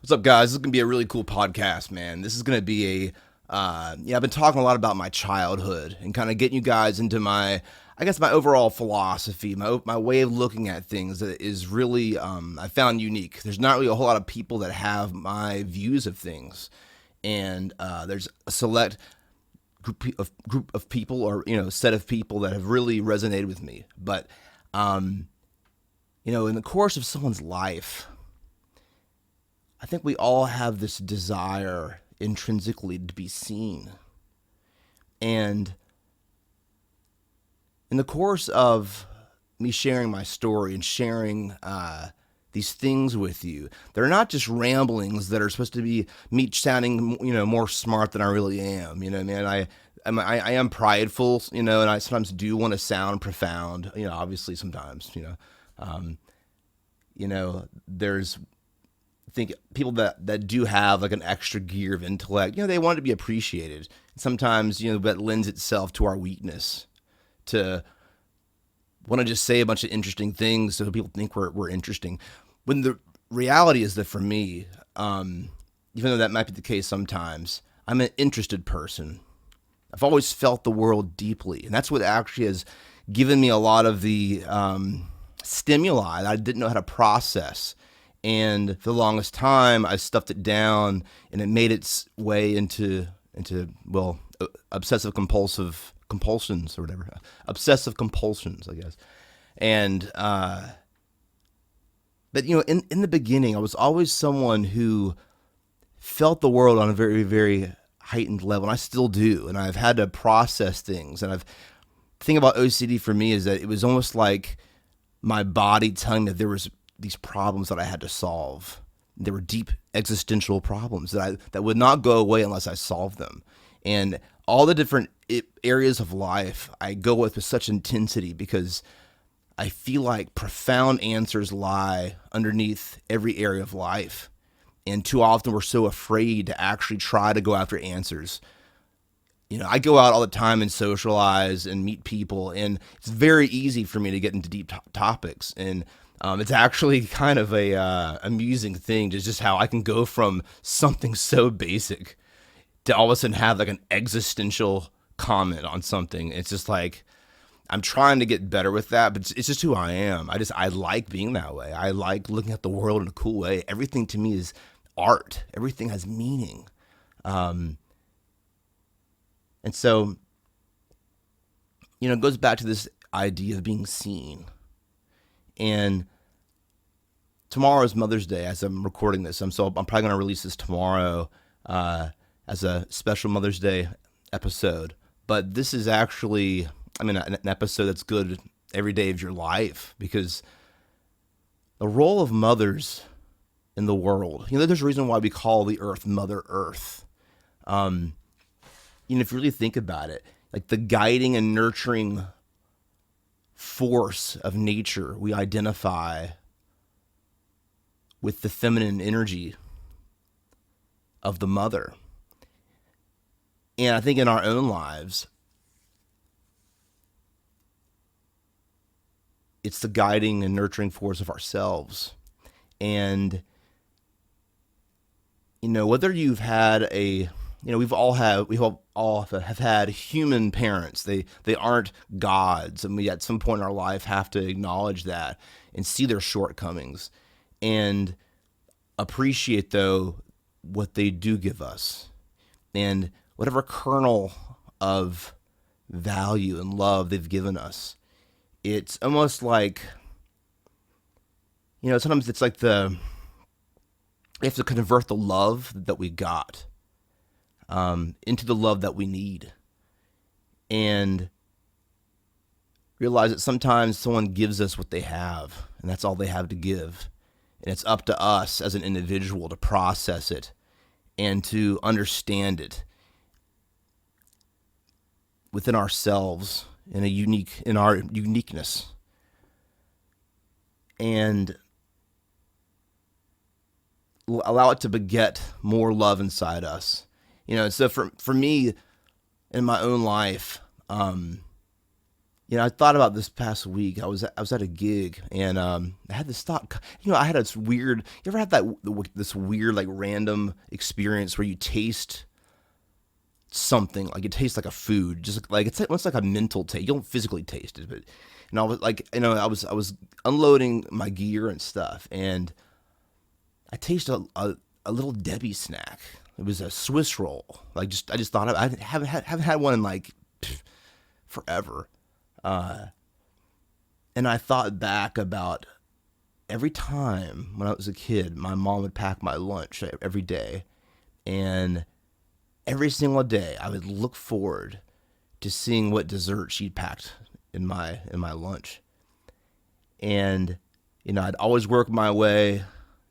What's up, guys? This is gonna be a really cool podcast, man. This is gonna be I've been talking a lot about my childhood and kind of getting you guys into my overall philosophy, my way of looking at things that is really, I found unique. There's not really a whole lot of people that have my views of things, and there's a select group of people, or set of people that have really resonated with me. But in the course of someone's life, I think we all have this desire intrinsically to be seen. And in the course of me sharing my story and sharing these things with you, they're not just ramblings that are supposed to be me sounding, more smart than I really am. Man, I am prideful, and I sometimes do want to sound profound. Obviously sometimes, there's think people that do have like an extra gear of intellect, they want to be appreciated. Sometimes, that lends itself to our weakness to want to just say a bunch of interesting things so people think we're interesting. When the reality is that for me, even though that might be the case sometimes, I'm an interested person. I've always felt the world deeply, and that's what actually has given me a lot of the stimuli that I didn't know how to process. And for the longest time, I stuffed it down, and it made its way into obsessive compulsions, or whatever, obsessive compulsions, I guess. And but in the beginning, I was always someone who felt the world on a very, very heightened level, and I still do. And I've had to process things. And the thing about OCD for me is that it was almost like my body telling me that there was these problems that I had to solve. There were deep existential problems that would not go away unless I solved them. And all the different areas of life I go with such intensity because I feel like profound answers lie underneath every area of life. And too often we're so afraid to actually try to go after answers. I go out all the time and socialize and meet people, and it's very easy for me to get into deep topics. And it's actually kind of a amusing thing, just how I can go from something so basic to all of a sudden have like an existential comment on something. It's just like I'm trying to get better with that, but it's just who I am. I like being that way. I like looking at the world in a cool way. Everything to me is art. Everything has meaning. And so, it goes back to this idea of being seen. And tomorrow is Mother's Day as I'm recording this. I'm probably going to release this tomorrow as a special Mother's Day episode. But this is actually, an episode that's good every day of your life, because the role of mothers in the world, there's a reason why we call the earth Mother Earth. If you really think about it, like the guiding and nurturing force of nature, we identify with the feminine energy of the mother. And I think in our own lives, it's the guiding and nurturing force of ourselves. And, whether you've had we've all have had human parents. They aren't gods, and we at some point in our life have to acknowledge that and see their shortcomings and appreciate, though, what they do give us, and whatever kernel of value and love they've given us. It's almost like, sometimes it's like we have to convert the love that we got into the love that we need, and realize that sometimes someone gives us what they have, and that's all they have to give. And it's up to us as an individual to process it and to understand it within ourselves in our uniqueness. And allow it to beget more love inside us. So for me, in my own life, I thought about this past week. I was at a gig, and I had this thought. I had this weird. You ever had this weird like random experience where you taste something, like it tastes like a food, just like it's like a mental taste. You don't physically taste it, but I was like, I was unloading my gear and stuff, and I tasted a little Debbie snack. It was a Swiss roll. I just thought I haven't had one in like forever. And I thought back about every time when I was a kid, my mom would pack my lunch every day, and every single day I would look forward to seeing what dessert she'd packed in my lunch. And I'd always work my way,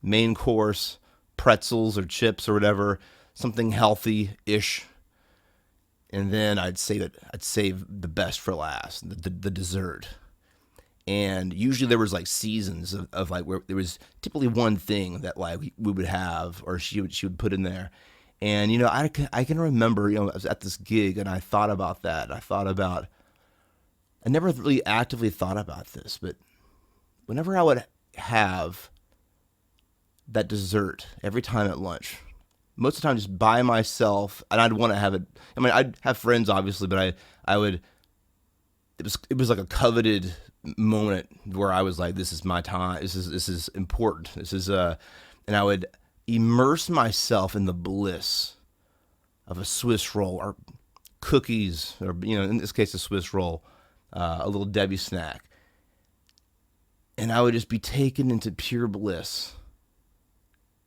main course, pretzels or chips or whatever, something healthy-ish. And then I'd save the best for last, the dessert. And usually there was like seasons of like where there was typically one thing that like we would have, or she would put in there. And I can remember, I was at this gig and I thought about that. I never really actively thought about this, but whenever I would have that dessert every time at lunch, most of the time just by myself, and I'd want to have it. I mean, I'd have friends obviously, but I would. It was like a coveted moment where I was like, this is my time. This is important. And I would immerse myself in the bliss of a Swiss roll or cookies, or in this case a Swiss roll, a little Debbie snack, and I would just be taken into pure bliss,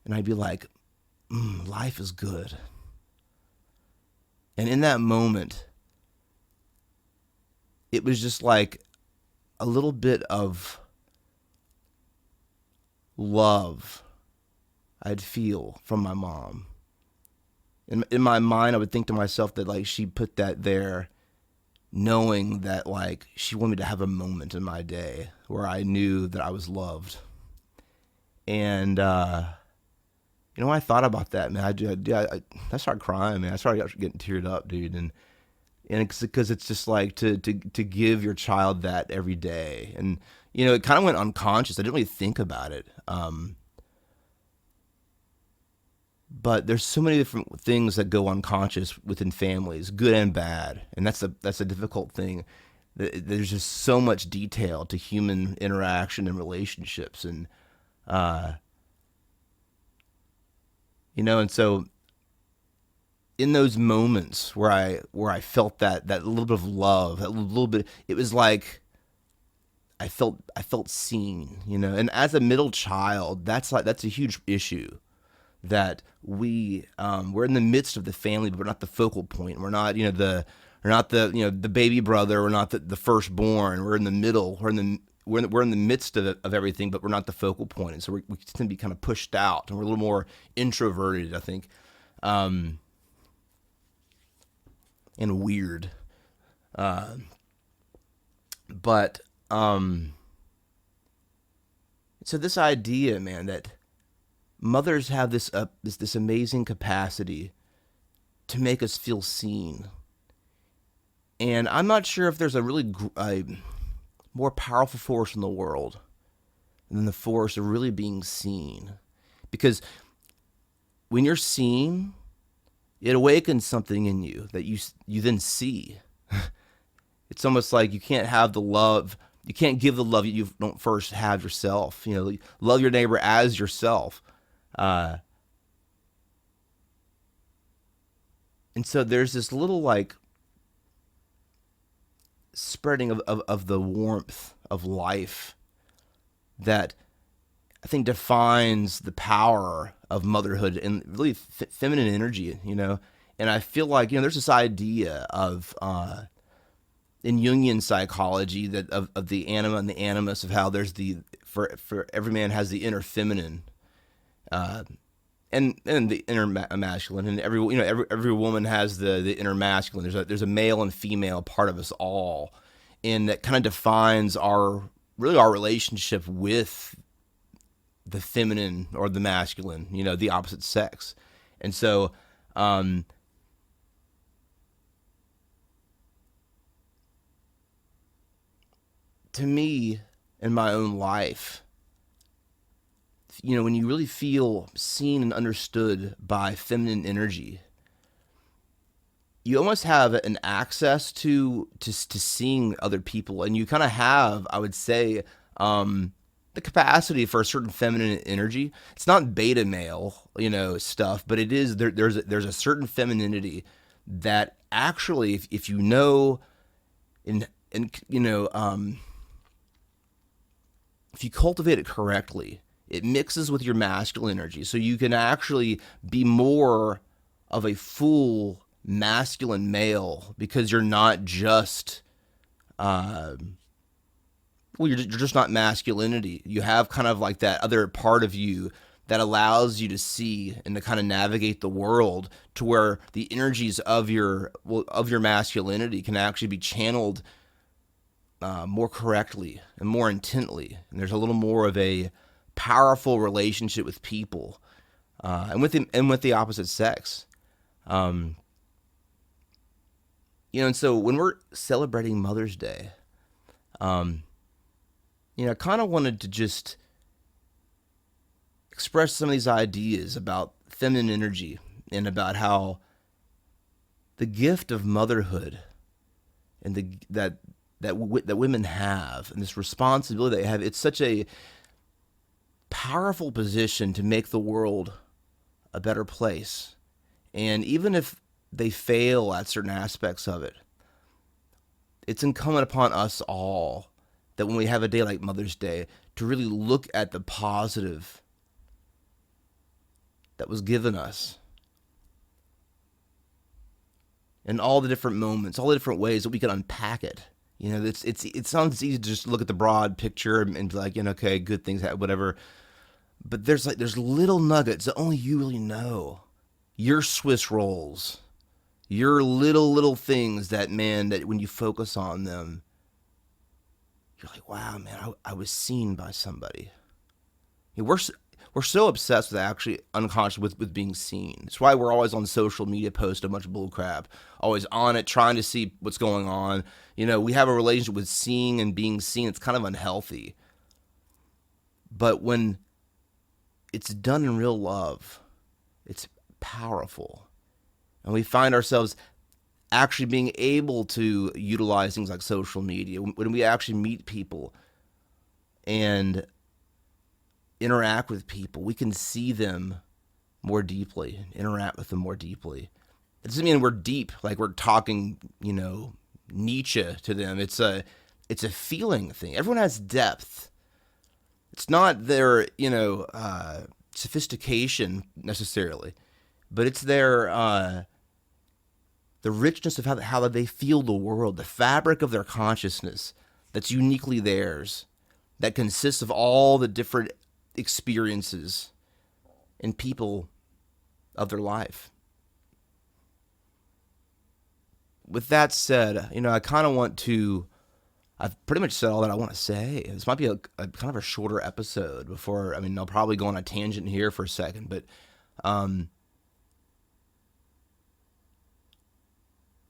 and I'd be like, life is good. And in that moment, it was just like a little bit of love I'd feel from my mom. In my mind, I would think to myself that like she put that there knowing that like she wanted me to have a moment in my day where I knew that I was loved. And when I thought about that, man, I started crying, man. I started getting teared up, dude. And it's because it's just like to give your child that every day. And it kind of went unconscious. I didn't really think about it. But there's so many different things that go unconscious within families, good and bad, and that's a difficult thing. There's just so much detail to human interaction and relationships, and and so in those moments where I felt that little bit of love, that little bit, it was like I felt seen, And as a middle child, that's a huge issue. That we're in the midst of the family, but we're not the focal point. We're not, we're not the baby brother. We're not the firstborn. We're in the middle. We're in the midst of everything, but we're not the focal point. And so we tend to be kind of pushed out, and we're a little more introverted, I think, and weird. But so this idea, man, that mothers have this amazing capacity to make us feel seen. And I'm not sure if there's a really more powerful force in the world than the force of really being seen. Because when you're seen, it awakens something in you that you then see. It's almost like you can't have the love, you can't give the love you don't first have yourself. Love your neighbor as yourself. And so there's this little like spreading of the warmth of life that I think defines the power of motherhood and really feminine energy, And I feel like, there's this idea of, in Jungian psychology, that of the anima and the animus, of how there's for every man has the inner feminine, and the inner masculine, and every woman has the inner masculine. There's a male and female part of us all, and that kind of defines our relationship with the feminine or the masculine, the opposite sex. And so, to me, in my own life, when you really feel seen and understood by feminine energy, you almost have an access to seeing other people, and you kind of have, I would say, the capacity for a certain feminine energy. It's not beta male, stuff, but it is there's a certain femininity that actually, if you know, and if you cultivate it correctly, it mixes with your masculine energy, so you can actually be more of a full masculine male, because you're not just you're just not masculinity. You have kind of like that other part of you that allows you to see and to kind of navigate the world, to where the energies of your masculinity can actually be channeled more correctly and more intently. And there's a little more of a powerful relationship with people, and with the opposite sex. And so when we're celebrating Mother's Day, I kind of wanted to just express some of these ideas about feminine energy, and about how the gift of motherhood and that women have, and this responsibility they have, it's such a powerful position to make the world a better place. And even if they fail at certain aspects of it, it's incumbent upon us all that when we have a day like Mother's Day, to really look at the positive that was given us, and all the different moments, all the different ways that we can unpack it. It sounds easy to just look at the broad picture and be like, okay, good things happen, whatever. But there's little nuggets that only you really know. Your Swiss rolls, your little things that when you focus on them, you're like, wow, man, I was seen by somebody. We're so obsessed with actually unconscious with being seen. That's why we're always on social media, posting a bunch of bull crap, always on it, trying to see what's going on. We have a relationship with seeing and being seen. It's kind of unhealthy. But when it's done in real love, it's powerful. And we find ourselves actually being able to utilize things like social media when we actually meet people and interact with people. We can see them more deeply, interact with them more deeply. It doesn't mean we're deep, like we're talking, Nietzsche to them. It's a feeling thing. Everyone has depth. It's not their, sophistication necessarily, but it's their the richness of how they feel the world, the fabric of their consciousness that's uniquely theirs, that consists of all the different experiences and people of their life. With that said, I kind of I've pretty much said all that I want to say. This might be a kind of a shorter episode I'll probably go on a tangent here for a second, but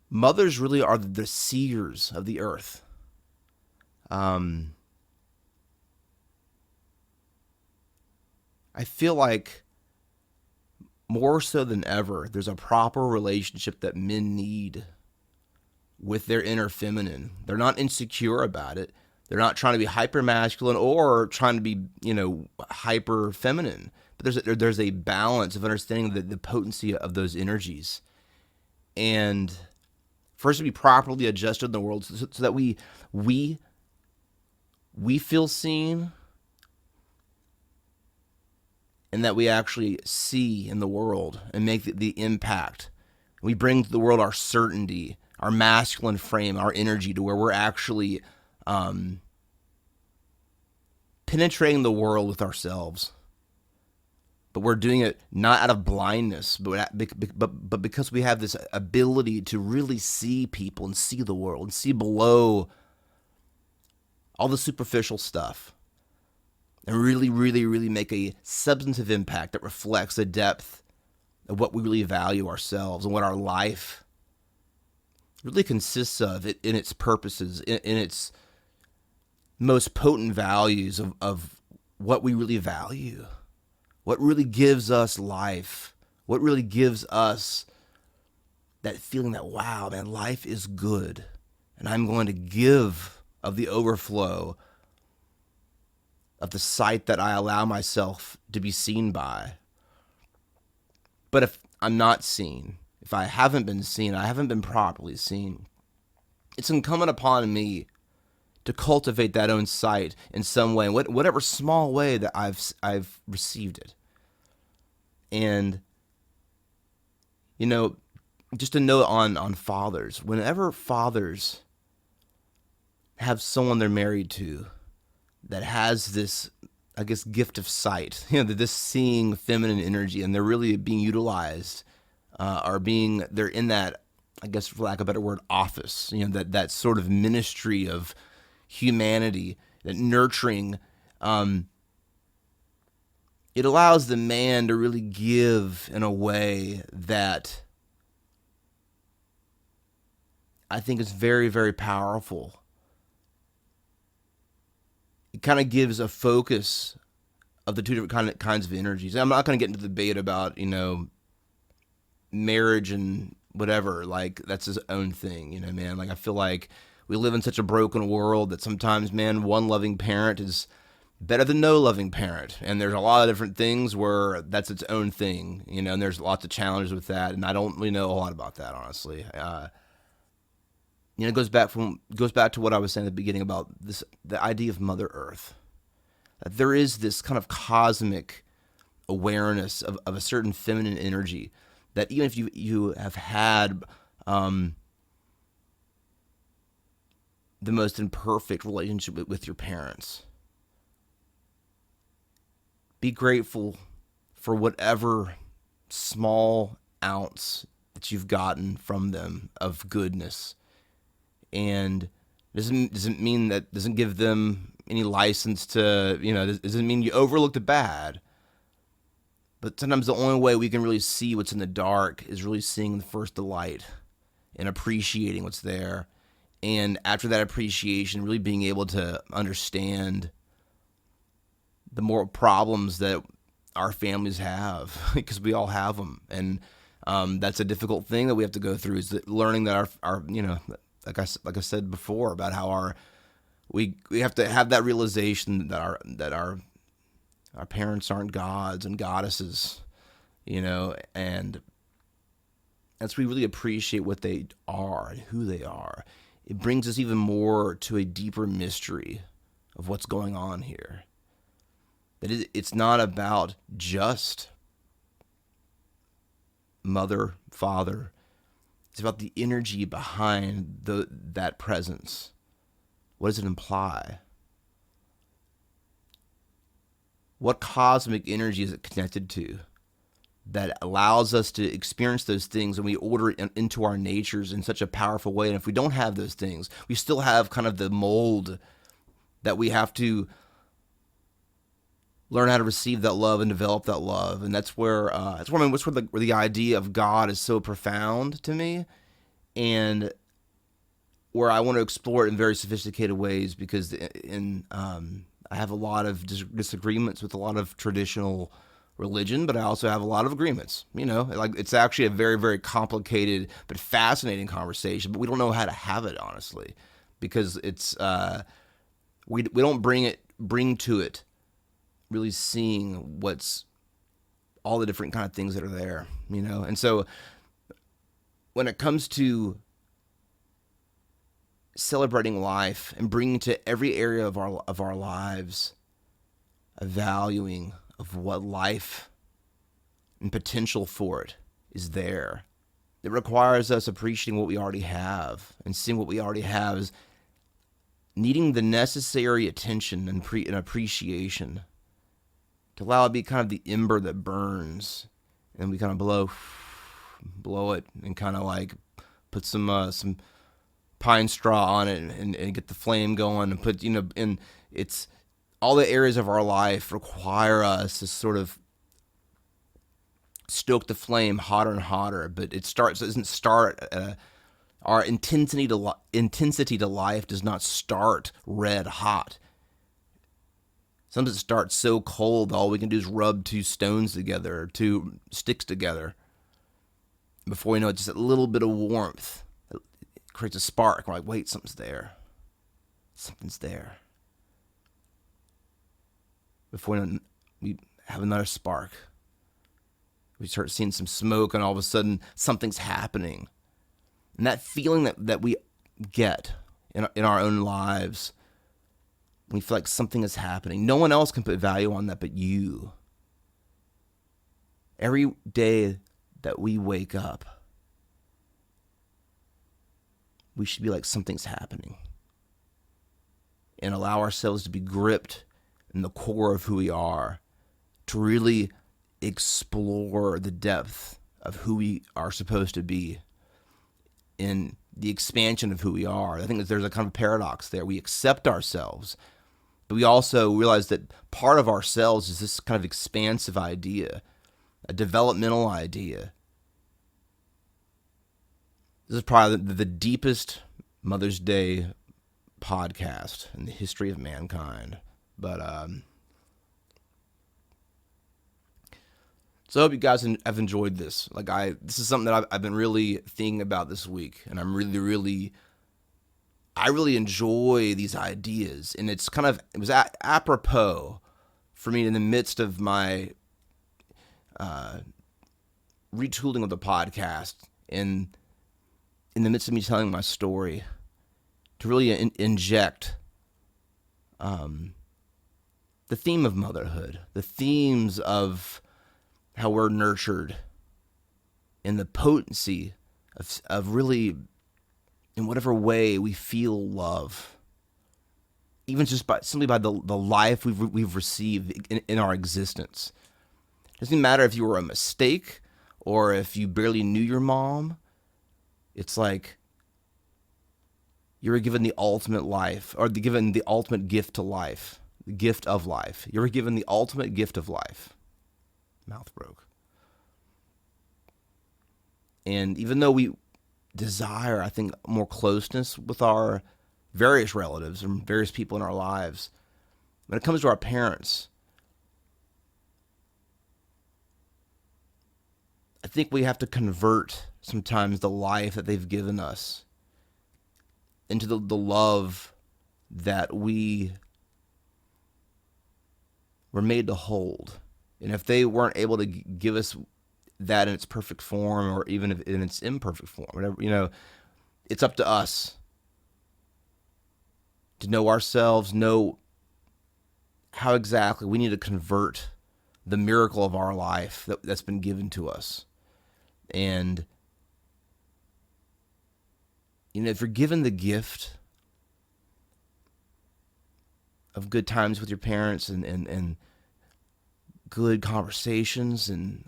mothers really are the seers of the earth. I feel like more so than ever, there's a proper relationship that men need with their inner feminine. They're not insecure about it. They're not trying to be hyper masculine or trying to be, hyper feminine. But there's a balance of understanding the potency of those energies, and first to be properly adjusted in the world, so that we feel seen, and that we actually see in the world and make the impact. We bring to the world our certainty, our masculine frame, our energy, to where we're actually penetrating the world with ourselves. But we're doing it not out of blindness, but because we have this ability to really see people and see the world and see below all the superficial stuff, and really, really, really make a substantive impact that reflects the depth of what we really value ourselves and what our life really consists of, in its purposes, in its most potent values of what we really value, what really gives us life, what really gives us that feeling that, wow, man, life is good. And I'm going to give of the overflow of the sight that I allow myself to be seen by. But if I'm not seen, if I haven't been seen, I haven't been properly seen, it's incumbent upon me to cultivate that own sight in some way, whatever small way that I've received it. And, you know, just a note on fathers. Whenever fathers have someone they're married to that has this, I guess, gift of sight, this seeing feminine energy, and they're really being utilized, they're in that, I guess, for lack of a better word, office, that sort of ministry of humanity, that nurturing, it allows the man to really give in a way that I think is very, very powerful. It kind of gives a focus of the two different kinds of energies. I'm not going to get into the debate about, marriage and whatever. Like, that's his own thing, man. Like, I feel like we live in such a broken world that sometimes, man, one loving parent is better than no loving parent. And there's a lot of different things where that's its own thing, and there's lots of challenges with that. And I don't really know a lot about that, honestly. It goes back to what I was saying at the beginning about the idea of Mother Earth. That there is this kind of cosmic awareness of a certain feminine energy that even if you have had the most imperfect relationship with your parents, be grateful for whatever small ounce that you've gotten from them of goodness. And doesn't mean that, doesn't give them any license to, doesn't mean you overlook the bad. But sometimes the only way we can really see what's in the dark is really seeing the first delight and appreciating what's there. And after that appreciation, really being able to understand the more problems that our families have, because we all have them. And that's a difficult thing that we have to go through, is that learning that our like I said before, about how we have to have that realization that our parents aren't gods and goddesses, and as we really appreciate what they are and who they are, it brings us even more to a deeper mystery of what's going on here. That it's not about just mother, father. It's about the energy behind that presence. What does it imply? What cosmic energy is it connected to that allows us to experience those things, and we order it into our natures in such a powerful way? And if we don't have those things, we still have kind of the mold that we have to learn how to receive that love and develop that love. And that's where the idea of God is so profound to me, and where I want to explore it in very sophisticated ways, because I have a lot of disagreements with a lot of traditional religion, but I also have a lot of agreements. Like, it's actually a very, very complicated but fascinating conversation, but we don't know how to have it, honestly, because it's we don't bring to it really seeing what's all the different kind of things that are there, And so when it comes to celebrating life and bringing to every area of our lives a valuing of what life and potential for it is there, it requires us appreciating what we already have, and seeing what we already have as needing the necessary attention and appreciation to allow it to be kind of the ember that burns, and we kind of blow it and kind of like put some pine straw on it and get the flame going, and put, and it's all the areas of our life require us to sort of stoke the flame hotter and hotter, but it doesn't start our intensity to life does not start red hot. Sometimes it starts so cold, all we can do is rub two stones together, or two sticks together. Before we know it, just a little bit of warmth that creates a spark. We're like, wait, something's there. Something's there. Before we know it, we have another spark. We start seeing some smoke, and all of a sudden, something's happening. And that feeling that we get in our own lives, we feel like something is happening. No one else can put value on that but you. Every day that we wake up, we should be like something's happening. And allow ourselves to be gripped in the core of who we are, to really explore the depth of who we are supposed to be, in the expansion of who we are. I think that there's a kind of paradox there. We accept ourselves, but we also realize that part of ourselves is this kind of expansive idea, a developmental idea. This is probably the deepest Mother's Day podcast in the history of mankind. But so I hope you guys have enjoyed this. This is something that I've been really thinking about this week, and I'm I really enjoy these ideas, and it was apropos for me in the midst of my retooling of the podcast, and in the midst of me telling my story, to really inject the theme of motherhood, the themes of how we're nurtured, and the potency of really, in whatever way we feel love, even just simply by the life we've received in our existence. It doesn't matter if you were a mistake or if you barely knew your mom. It's like you were given the ultimate life, or given the ultimate gift to life, the gift of life. You were given the ultimate gift of life. Mouth broke. And even though we desire, I think, more closeness with our various relatives and various people in our lives, when it comes to our parents, I think we have to convert sometimes the life that they've given us into the love that we were made to hold. And if they weren't able to give us that in its perfect form, or even if in its imperfect form, whatever, it's up to us to know ourselves, know how exactly we need to convert the miracle of our life that's been given to us. And, if you're given the gift of good times with your parents and good conversations, and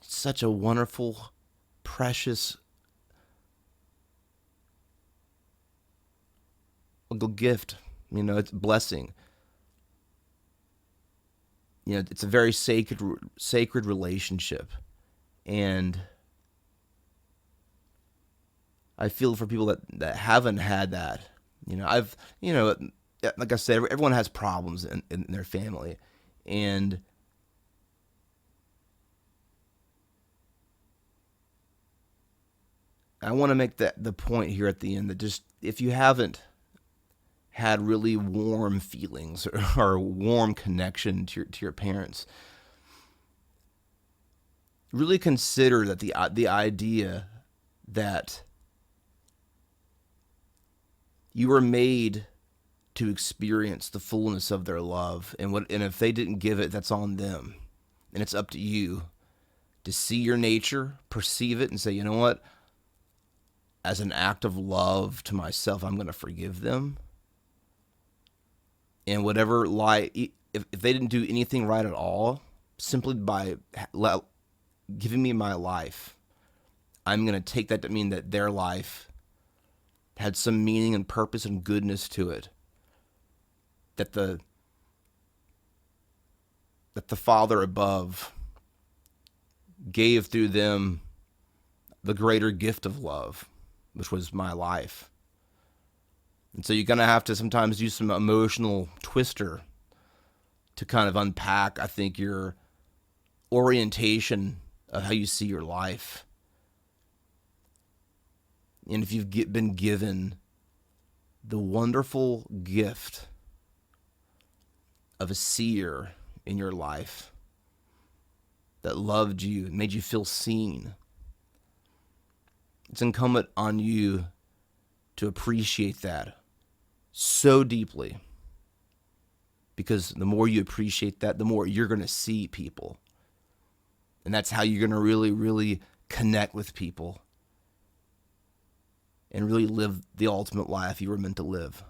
such a wonderful, precious gift, it's a blessing. It's a very sacred relationship, and I feel for people that haven't had that. Like I said, everyone has problems in their family, and I want to make the point here at the end that just, if you haven't had really warm feelings or warm connection to your parents, really consider that the idea that you were made to experience the fullness of their love, and if they didn't give it, that's on them, and it's up to you to see your nature, perceive it, and say, you know what? As an act of love to myself, I'm going to forgive them. And whatever if they didn't do anything right at all, simply by giving me my life, I'm going to take that to mean that their life had some meaning and purpose and goodness to it. That the Father above gave through them the greater gift of love, which was my life. And so you're going to have to sometimes use some emotional twister to kind of unpack, I think, your orientation of how you see your life. And if you've been given the wonderful gift of a seer in your life that loved you and made you feel seen, it's incumbent on you to appreciate that so deeply. Because the more you appreciate that, the more you're going to see people. And that's how you're going to really, really connect with people and really live the ultimate life you were meant to live.